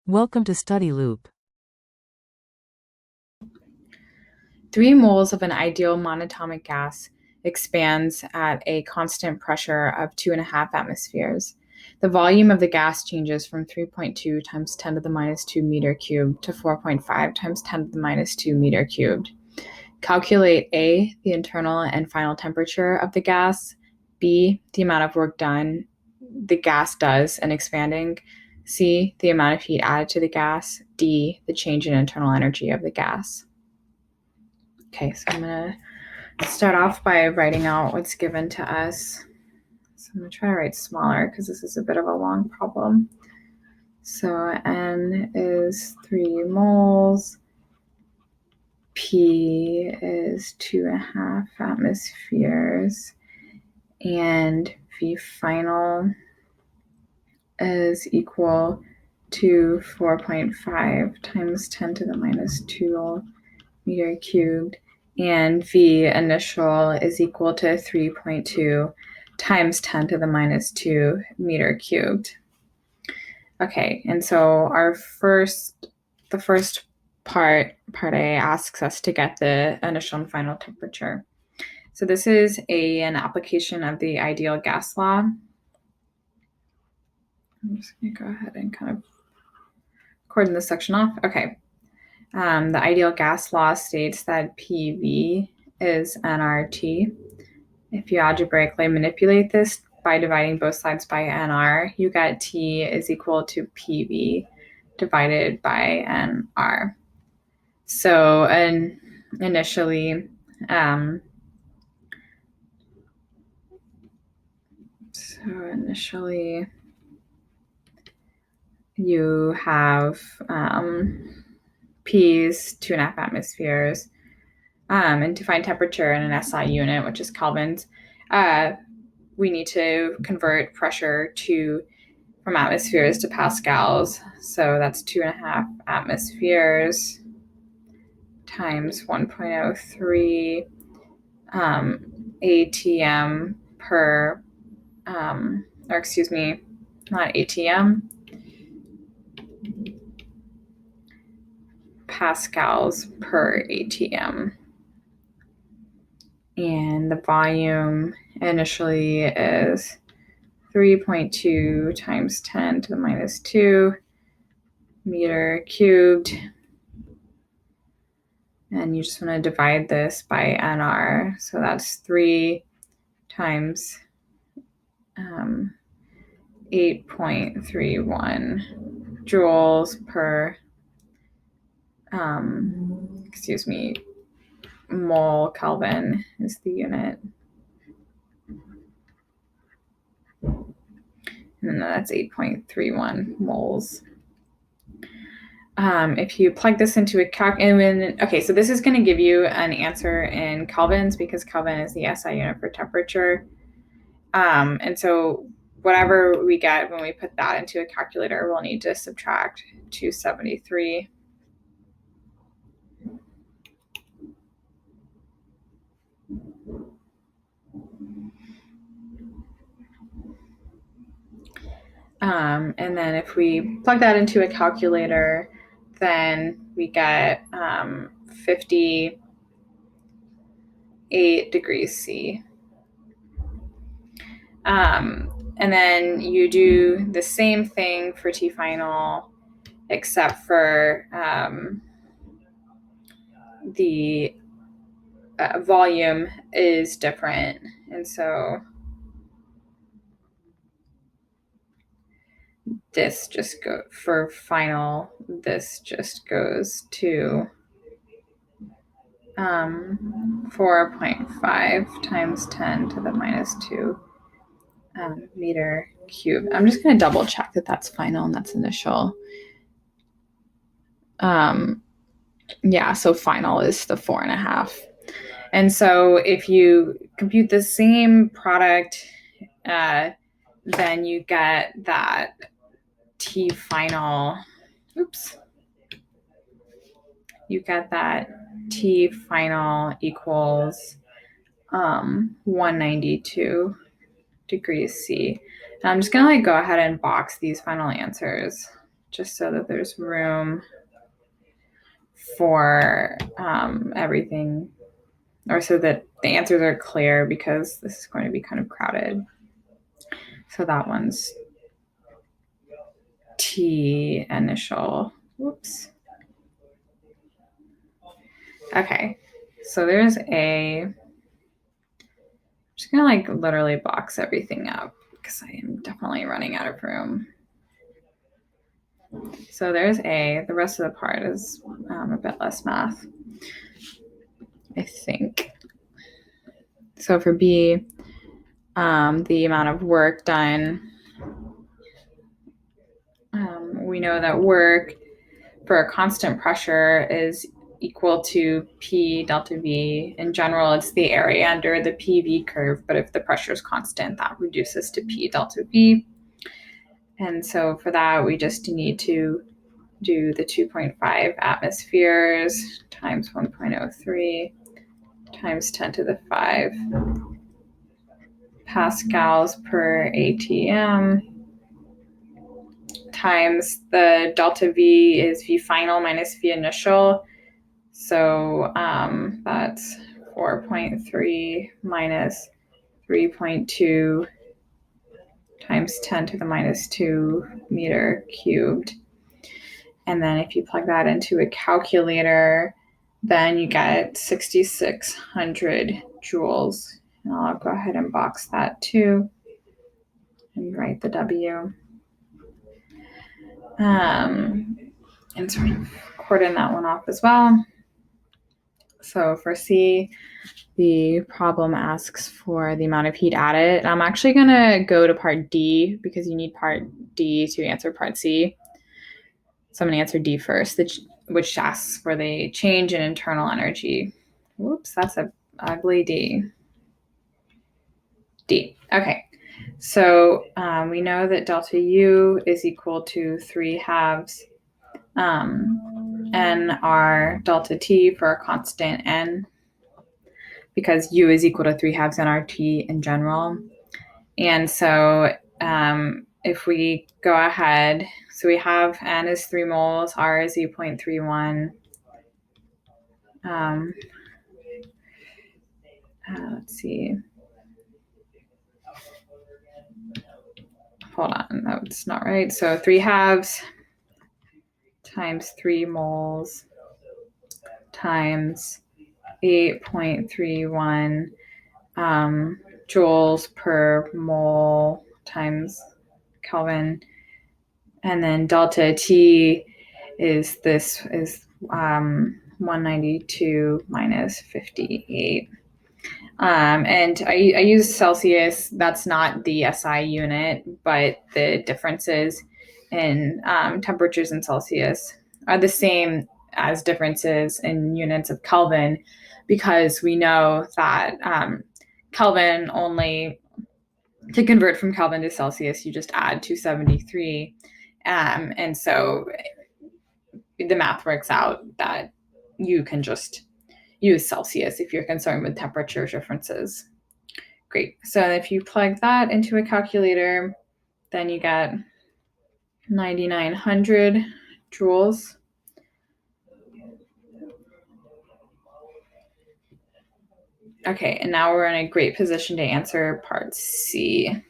Welcome to Study Loop. 3 moles of an ideal monatomic gas expands at a constant pressure of 2.5 atmospheres. The volume of the gas changes from 3.2 times 10 to the minus 2 meter cubed to 4.5 times 10 to the minus 2 meter cubed. Calculate A, the internal and final temperature of the gas, B, the amount of work done the gas does in expanding, C, the amount of heat added to the gas, D, the change in internal energy of the gas. Okay, so I'm going to start off by writing out what's given to us. So I'm going to try to write smaller because this is a bit of a long problem. So N is 3 moles. P is 2.5 atmospheres. And V final is equal to 4.5 times 10 to the minus 2 meter cubed. And V initial is equal to 3.2 times 10 to the minus 2 meter cubed. Okay, and so the first part A, asks us to get the initial and final temperature. So this is an application of the ideal gas law. I'm just going to go ahead and kind of cordon this section off. Okay. The ideal gas law states that PV is nRT. If you algebraically manipulate this by dividing both sides by nR, you get T is equal to PV divided by nR. So initially, you have P's 2.5 atmospheres. And to find temperature in an SI unit, which is kelvins, we need to convert pressure from atmospheres to pascals. So that's 2.5 atmospheres times 1.03 ATM per, or excuse me, not ATM, pascals per ATM. And the volume initially is 3.2 times 10 to the minus 2 meter cubed. And you just want to divide this by nR. So that's 3 times 8.31 joules per, mole Kelvin is the unit. And then that's 8.31 moles. If you plug this into a okay, so this is going to give you an answer in kelvins because Kelvin is the SI unit for temperature. And so whatever we get when we put that into a calculator, we'll need to subtract 273. And then if we plug that into a calculator, then we get 58 degrees C. And then you do the same thing for T final, except for the volume is different. And so this just goes for final, this just goes to 4.5 times 10 to the minus 2 meter cubed. I'm just going to double check that that's final and that's initial. Yeah, so final is the 4.5. And so if you compute the same product, then you get that T final, you get that T final equals 192 degrees C. And I'm just going to go ahead and box these final answers just so that there's room for everything, or so that the answers are clear, because this is going to be kind of crowded. So that one's T initial. Whoops. Okay, so there's A. I'm just gonna like literally box everything up because I am definitely running out of room. So there's A. The rest of the part is a bit less math, I think. So for B, the amount of work done, we know that work for a constant pressure is equal to P delta V. In general, it's the area under the PV curve, but if the pressure is constant, that reduces to P delta V. And so for that, we just need to do the 2.5 atmospheres times 1.03 times 10 to the 5 pascals per ATM times the delta V is V final minus V initial. So that's 4.3 minus 3.2 times 10 to the minus 2 meter cubed. And then if you plug that into a calculator, then you get 6,600 joules. And I'll go ahead and box that too and write the W. And sort of cordon that one off as well. So for C, the problem asks for the amount of heat added. I'm actually going to go to part D because you need part D to answer part C. So I'm going to answer D first, which asks for the change in internal energy. Whoops, that's an ugly D. D. Okay. So we know that delta U is equal to 3/2 nr delta T for a constant N, because U is equal to 3/2 nRT in general. And so if we go ahead, so we have N is 3 moles, R is 8.31. Let's see. Hold on, that's not right. So 3/2 times 3 moles times 8.31 joules per mole times Kelvin. And then delta T is 192 minus 58. And I use Celsius. That's not the SI unit, but the differences in temperatures in Celsius are the same as differences in units of Kelvin, because we know that Kelvin only, to convert from Kelvin to Celsius, you just add 273. And so the math works out that you can just use Celsius if you're concerned with temperature differences. Great. So if you plug that into a calculator, then you get 9,900 joules. Okay, and now we're in a great position to answer part C. And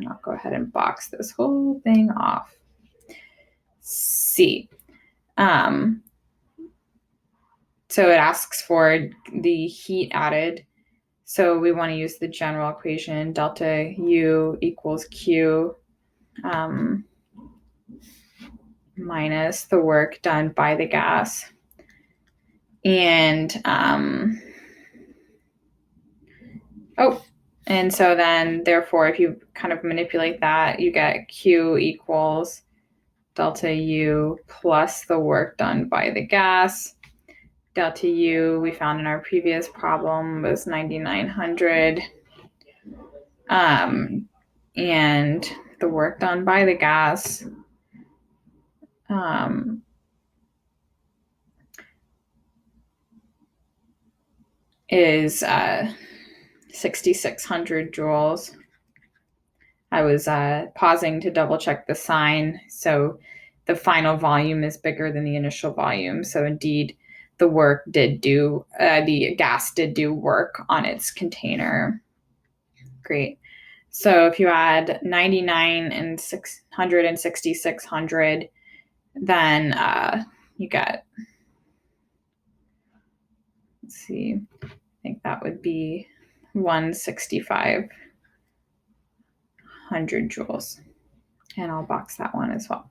I'll go ahead and box this whole thing off. C. So it asks for the heat added. So we want to use the general equation, delta U equals Q minus the work done by the gas. And and so then therefore, if you kind of manipulate that, you get Q equals delta U plus the work done by the gas. Delta U, we found in our previous problem, was 9,900. And the work done by the gas is 6,600 joules. I was pausing to double check the sign. So the final volume is bigger than the initial volume. So indeed, the gas did do work on its container. Great. So if you add 99 and 600 and 6,600, then you get, let's see, I think that would be 1,6,500 joules. And I'll box that one as well.